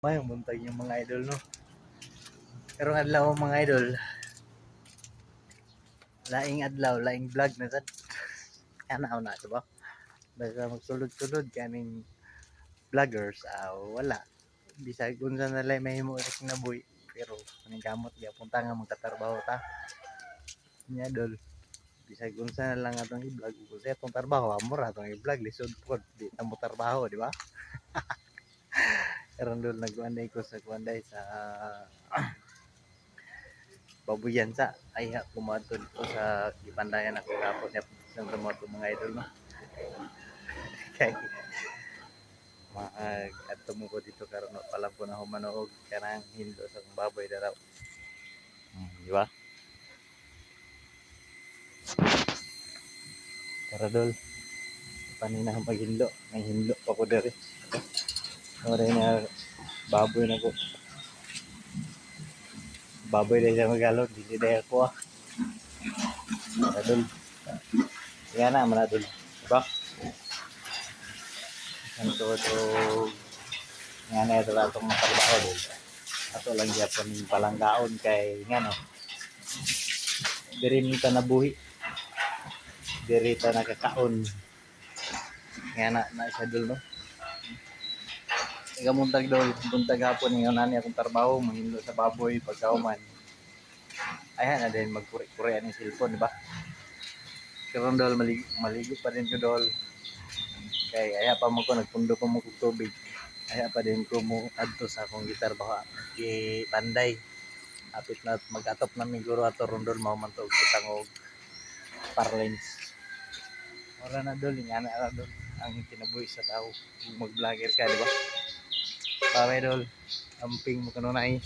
Mayong buntag yung mga idol, no? Karong adlaw mga idol, laing adlaw, laing vlog na sad. Ana na ito ba? Basta magsulod-sulod kaning vloggers, wala. Bisag unsa na lang mahimo sa kinabuhi, pero kaning kamot gyapon ta nga magtatrabaho ta. Nya idol, bisag unsa na lang atong i-vlog ug sa atong trabaho, amor atong i-vlog lisod pod, di ta mo trabaho, di ba? Karon dol nagkuanday ko sa kuanday sa babuyan sa ay kumadto dito sa gipandayan ako gapon ya sa remote mga idol, no. Kay adto mo ko dito karon pala ko na humanoog kanang hindo sa baboy daraw. Di ba? Karadol panina ang paghindo, may hindo pa ko dere. Ora na baboy na ko. Baboy na siya magalon, dili daya ko. Karadol. Yan na manadol. Diba? Kanto to nga na ito atong matrabaho dol. Ato lang gyapon palanggaon kay ngano. Diri nita nabuhi. Diri ta nakakaon. Nga na siya dol, no. Igamuntag dol, buntag hapon nga nani akong trabaho, mahindo sa baboy pagkauman. Ayan na din magkuri-kuri ani cellphone, di ba? Karon dol maligo pa din ko dol. Kay aya pa mo ko nagpundo pa mo kog tubig. Aya pa din ko mo adto sa akong gitrabaho. Panday. Apit na mag-atop na miguro ato rondol mao man to butang og parlens. Ora na dol nga na dol ang kinabuhi sa tao kung mag-vlogger ka, di ba? Bye dol. Amping mo kanunay.